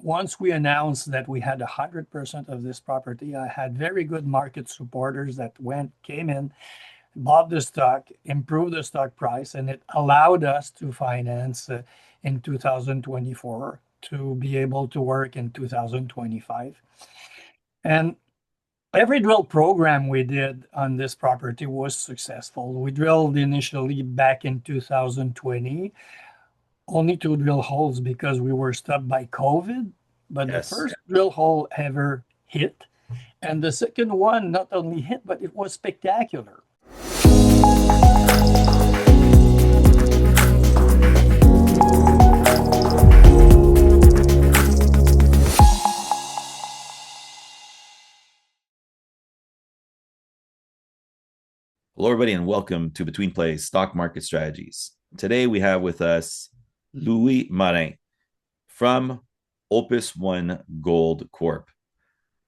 Once we announced that we had 100% of this property, I had very good market supporters that came in, bought the stock, improved the stock price, and it allowed us to finance in 2024 to be able to work in 2025. And every drill program we did on this property was successful. We drilled initially back in 2020, only 2 drill holes because we were stopped by COVID. But the Yes. first drill hole ever hit, and the second one not only hit, but it was spectacular. Hello, everybody, and welcome to Betweenplays Stockmarket Strategies. Today, we have with us Louis Morin from Opus One Gold Corp.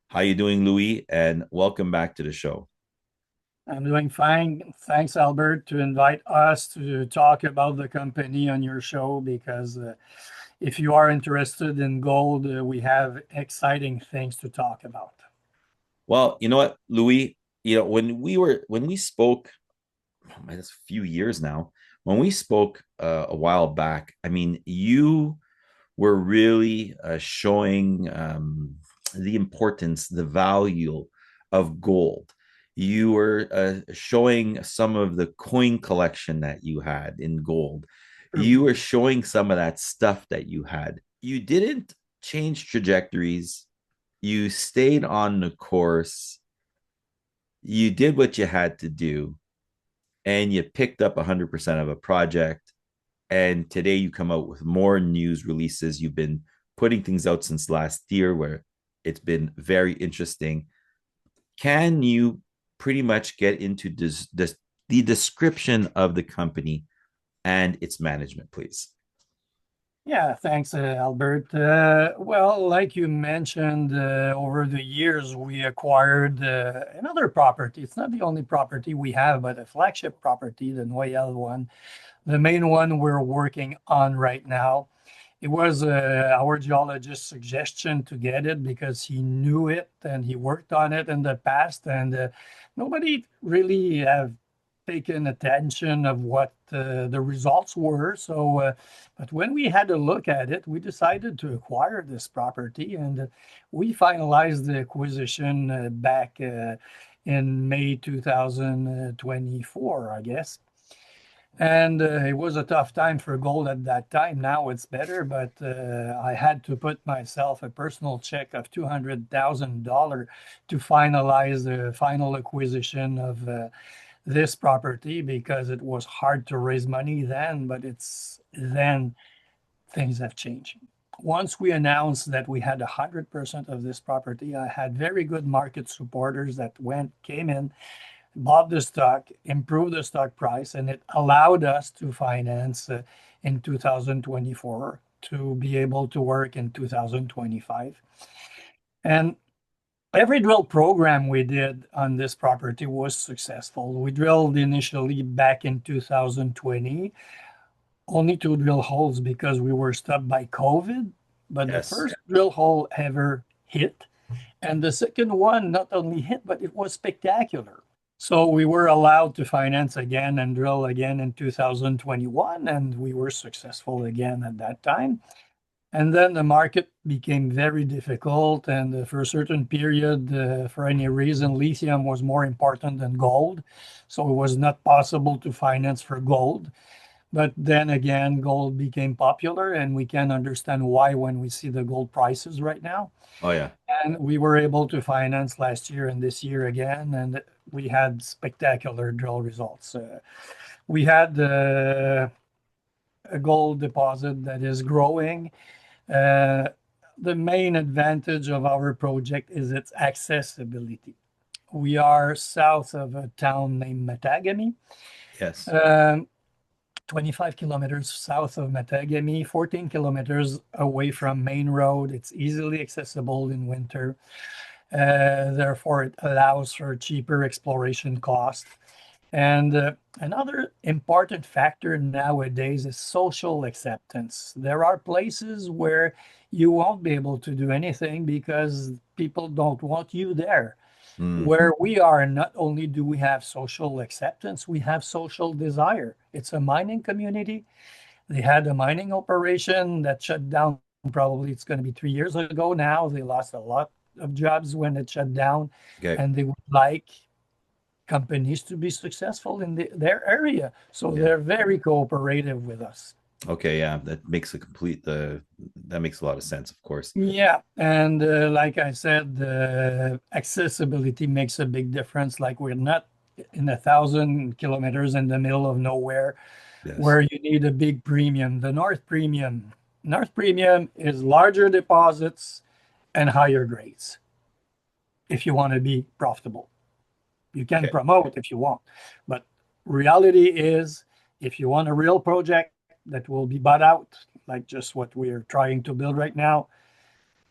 How you doing, Louis? And welcome back to the show. I'm doing fine. Thanks, Albert, to invite us to talk about the company on your show because if you are interested in gold, we have exciting things to talk about. Well, you know what, Louis? When we spoke, that's a few years now. When we spoke a while back, I mean, you were really showing the importance, the value of gold. You were showing some of the coin collection that you had in gold. True. You were showing some of that stuff that you had. You didn't change trajectories. You stayed on the course. You did what you had to do, and you picked up 100% of a project. And today you come out with more news releases. You've been putting things out since last year where it's been very interesting. Can you pretty much get into the description of the company and its management, please? Yeah, thanks, Albert. Well, like you mentioned, over the years, we acquired another property. It's not the only property we have, but a flagship property, the Noyell one, the main one we're working on right now. It was our geologist's suggestion to get it because he knew it and he worked on it in the past, and nobody really have taken attention of what the results were. But when we had a look at it, we decided to acquire this property, and we finalized the acquisition back in May 2024, I guess. And it was a tough time for gold at that time. Now it's better, but I had to put myself a personal check of $200,000 to finalize the final acquisition of this property because it was hard to raise money then, but it's then things have changed. Once we announced that we had 100% of this property, I had very good market supporters that came in, bought the stock, improved the stock price, and it allowed us to finance in 2024 to be able to work in 2025. And every drill program we did on this property was successful. We drilled initially back in 2020, only 2 drill holes because we were stopped by COVID. But the Yes. first drill hole ever hit, and the second one not only hit, but it was spectacular. So we were allowed to finance again and drill again in 2021, and we were successful again at that time. And then the market became very difficult, and for a certain period, for any reason, lithium was more important than gold. So it was not possible to finance for gold. But then again, gold became popular, and we can understand why when we see the gold prices right now. Oh, yeah. And we were able to finance last year and this year again, and we had spectacular drill results. We had a gold deposit that is growing. Uh, the main advantage of our project is its accessibility. We are south of a town named Matagami, Yes. um, 25 kilometers south of Matagami, 14 kilometers away from main road. It's easily accessible in winter. Therefore, it allows for cheaper exploration costs. And another important factor nowadays is social acceptance. There are places where you won't be able to do anything because people don't want you there. Mm, Where we are, not only do we have social acceptance, we have social desire. It's a mining community. They had a mining operation that shut down. Probably it's going to be 3 years ago now. They lost a lot of jobs when it shut down, okay. and they would like companies to be successful in their area. So Yeah. they're very cooperative with us. Okay. Yeah. That makes a complete that makes a lot of sense, of course. Yeah, and like I said, accessibility makes a big difference. Like we're not in 1,000 kilometers in the middle of nowhere Yes. where you need a big premium. The North Premium, North Premium is larger deposits and higher grades if you want to be profitable. You can Okay. promote if you want, but reality is if you want a real project that will be bought out, like just what we're trying to build right now,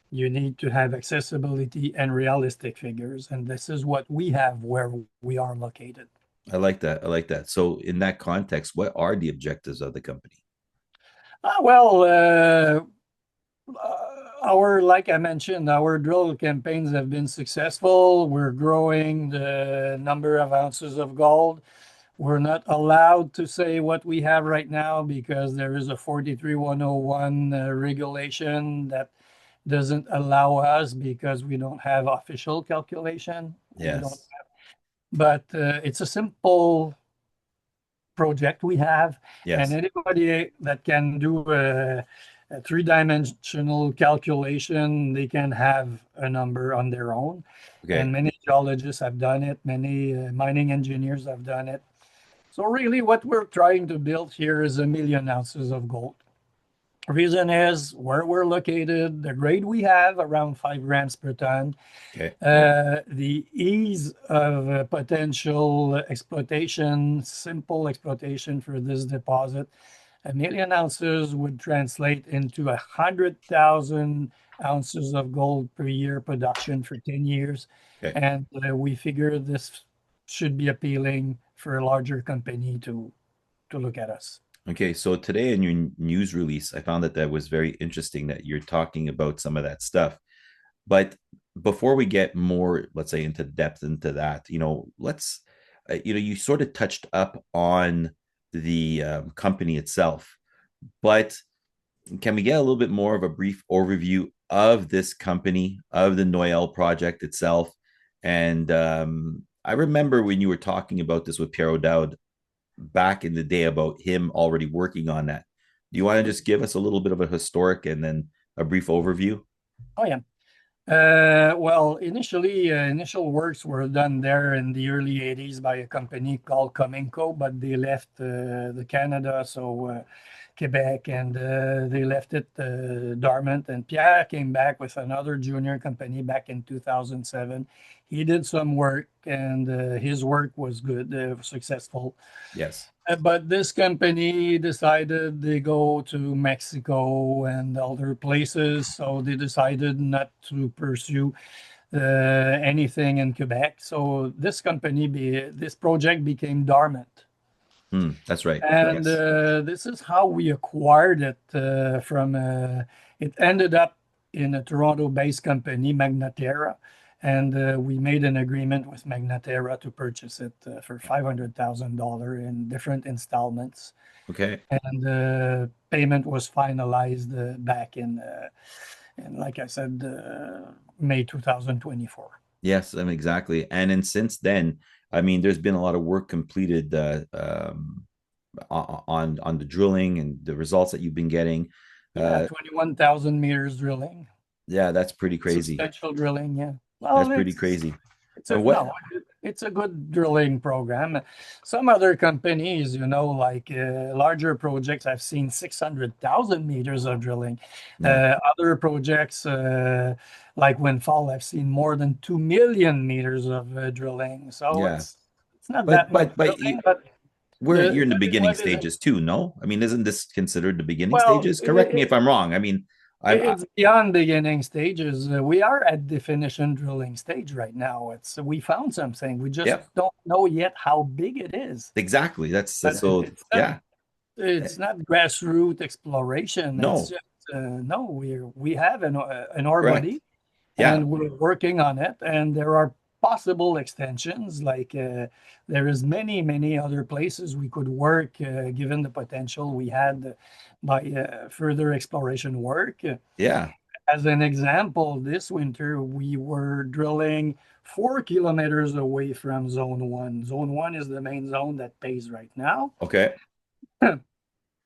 you need to have accessibility and realistic figures. And this is what we have where we are located. I like that. I like that. So, in that context, what are the objectives of the company? Well, like I mentioned, our drill campaigns have been successful. We're growing the number of ounces of gold. We're not allowed to say what we have right now because there is a 43101 regulation that doesn't allow us because we don't have official calculation. We don't, Yes. but it's a simple project we have, and Yes. anybody that can do a three-dimensional calculation, they can have a number on their own. Okay. And many geologists have done it, many mining engineers have done it. So really what we're trying to build here is 1 million ounces of gold. Reason is where we're located, the grade we have around 5 grams per ton, Okay. the ease of potential exploitation, simple exploitation for this deposit. 1 million ounces would translate into 100,000 ounces of gold per year production for 10 years. Okay. And we figure this should be appealing for a larger company to look at us. Okay. So today in your news release, I found that that was very interesting that you're talking about some of that stuff. But before we get more, let's say, into depth into that, let's, you sort of touched up on the company itself, but can we get a little bit more of a brief overview of this company, of the Noyell project itself? And I remember when you were talking about this with Pierre O'Dowd back in the day about him already working on that. Do you want to just give us a little bit of a historic and then a brief overview? Oh, yeah. Well, initial works were done there in the early 80s by a company called Cominco, but they left the Canada, so Quebec, and they left it dormant. And Pierre came back with another junior company back in 2007. He did some work, and his work was good, successful. Yes. But this company decided they go to Mexico and other places, so they decided not to pursue anything in Quebec. So this project became dormant. That's right. And Yes. this is how we acquired it it ended up in a Toronto-based company, Magnaterra, and we made an agreement with Magnaterra to purchase it for $500,000 in different installments. Okay. And payment was finalized back in, like I said, May 2024. Yes, I mean, exactly. And then since then, I mean, there's been a lot of work completed on the drilling and the results that you've been getting. Yeah, Uh, 21,000 meters drilling. yeah, that's pretty crazy. Substantial drilling, yeah. That's Well, pretty crazy. it's a And no, what? it's a good drilling program. Some other companies, like larger projects, I've seen 600,000 meters of drilling. Yeah, Other projects, like Windfall, I've seen more than 2 million meters of drilling. So yeah. it's not But that much but but drilling, but you're in the beginning what is it? stages too, no? I mean, isn't this considered the beginning Well, stages? Correct me if I'm wrong. I mean, It's beyond beginning stages. We are at definition drilling stage right now. We found something. We just yeah, don't know yet how big it is. exactly. That's But so yeah. it's not grassroots exploration. It's No, just no. We have an ore correct. body, Yeah, and we're working on it. And there are possible extensions. Like there is many other places we could work, given the potential we had by further exploration work. yeah. As an example, this winter we were drilling 4 kilometers away from Zone 1. Zone 1 is the main zone that pays right now. Okay.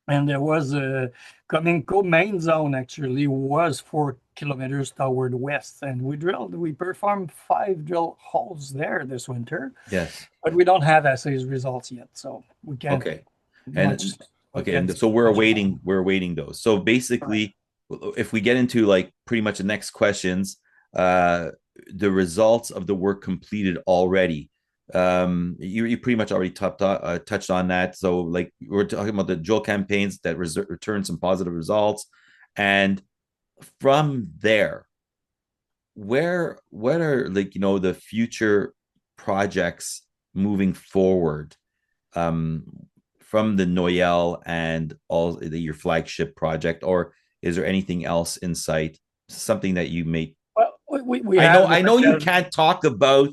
And there was a Cominco main zone actually was 4 kilometers toward west. And we performed 5 drill holes there this winter, Yes. but we don't have assays results yet. So we can't Okay. much, And we okay, can't and say so much about we're awaiting those. So it. basically, if we get into like pretty much the next questions, uh, the results of the work completed already. You pretty much already touched on that. So like we're talking about the drill campaigns that return some positive results, and from there, what are like the future projects moving forward, um, from the Noyell and your flagship project, or is there anything else in sight? Something that you may. Well, we have I know you can't talk about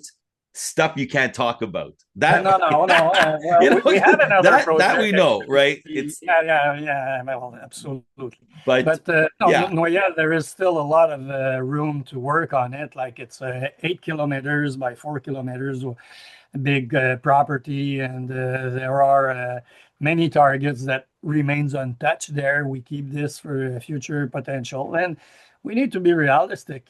stuff you can't talk about. That no. Well, we have another that project we know, right? actually. It's Yeah. Well, absolutely. but But no, yeah, Noyelle, there is still a lot of room to work on it. Like it's 8 kilometers by 4 kilometers, a big property, and there are many targets that remains untouched there. We keep this for future potential, and we need to be realistic.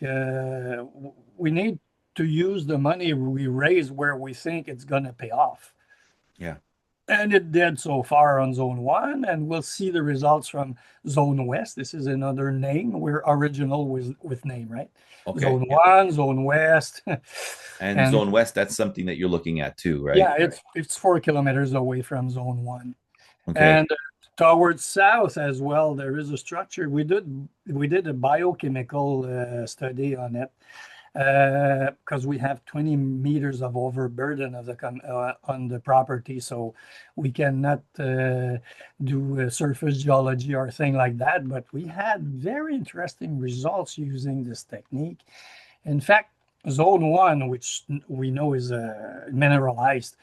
We need to use the money we raise where we think it's going to pay off. yeah, And it did so far on Zone 1, and we'll see the results from Zone West. This is another name. We're original with name, right? okay, Zone yeah. 1, Zone West. And And Zone West, that's something that you're looking at too, right? yeah, it's 4 kilometers away from Zone 1. Okay, And towards south as well, there is a structure. We did a biochemical study on it, because we have 20 meters of overburden on the property, so we cannot do surface geology or thing like that. But we had very interesting results using this technique. In fact, Zone 1, which we know is mineralized,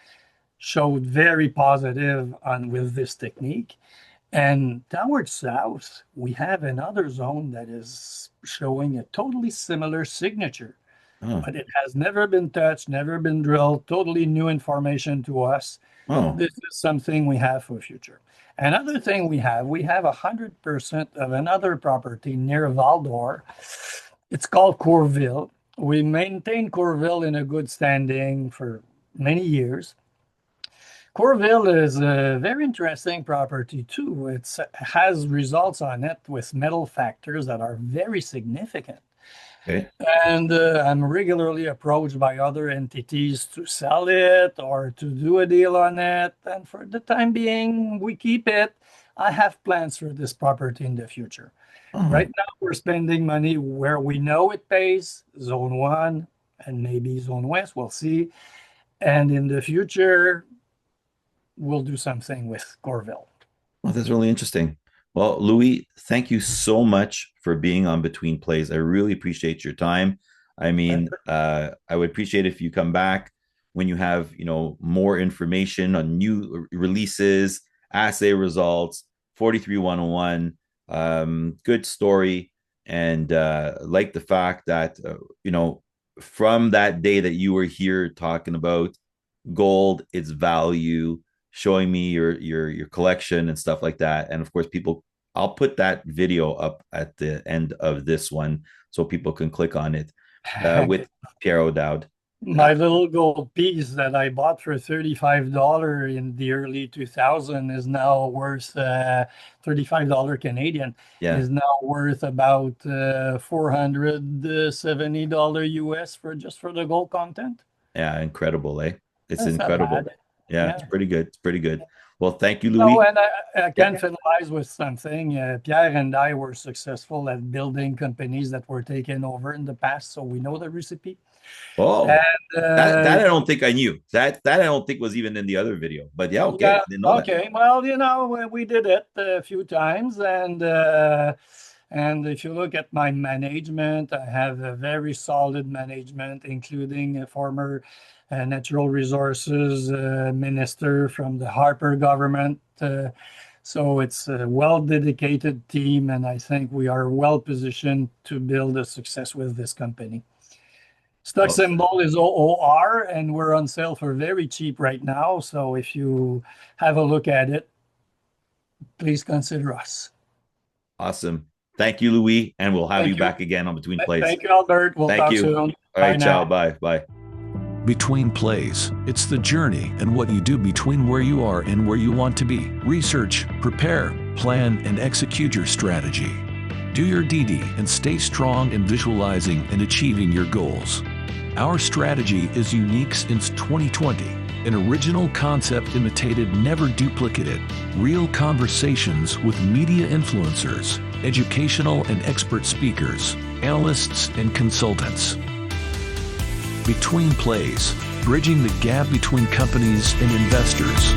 showed very positive on with this technique. And towards south, we have another zone that is showing a totally similar signature, oh, but it has never been touched, never been drilled, totally new information to us. oh, This is something we have for future. Another thing we have 100% of another property near Val-d'Or. It's called Courville. We maintain Courville in a good standing for many years. Corville is a very interesting property too. It has results on it with metal factors that are very significant. okay. And I'm regularly approached by other entities to sell it or to do a deal on it. And for the time being, we keep it. I have plans for this property in the future. Right Oh, now, we're spending money where we know it pays, Zone 1 and maybe Zone West. We'll see. And in the future, we'll do something with Corville. well, that's really interesting. Well, Louis, thank you so much for being on Between Plays. I really appreciate your time. I mean, I would appreciate if you come back when you have, more information on new releases, assay results, 43101. Good story. And like the fact that, from that day that you were here talking about gold, its value, showing me your collection and stuff like that. And of course, people, I'll put that video up at the end of this one so people can click on it, with Pierre O'Dowd. My little gold piece that I bought for $35 in the early 2000 is now worth $35 Canadian, Yeah, is now worth about $470 US for just for the gold content. yeah, incredible, eh? It's That's not incredible. bad. Yeah, it's Yeah. pretty good. It's pretty good. Well, thank you, No, Louis. and I Yeah. can finalize with something. Pierre and I were successful at building companies that were taken over in the past, so we know the recipe. Oh, And that I don't think I knew. That I don't think was even in the other video. But yeah, okay, yeah, didn't know that. okay. Well, we did it a few times, and if you look at my management, I have a very solid management, including a former natural resources minister from the Harper government. So it's a well dedicated team, and I think we are well positioned to build a success with this company. Stock Well, symbol is OOR, and we're on sale for very cheap right now. So if you have a look at it, please consider us. awesome. Thank you, Louis, and we'll have you Thank you. back again on Between Plays. Thank you, Albert. We'll Thank talk you. soon. All Bye right, ciao. now. Bye. Bye. Between Plays, it's the journey and what you do between where you are and where you want to be. Research, prepare, plan, and execute your strategy. Do your DD and stay strong in visualizing and achieving your goals. Our strategy is unique since 2020. An original concept imitated, never duplicated. Real conversations with media influencers, educational and expert speakers, analysts and consultants. Between Plays, bridging the gap between companies and investors.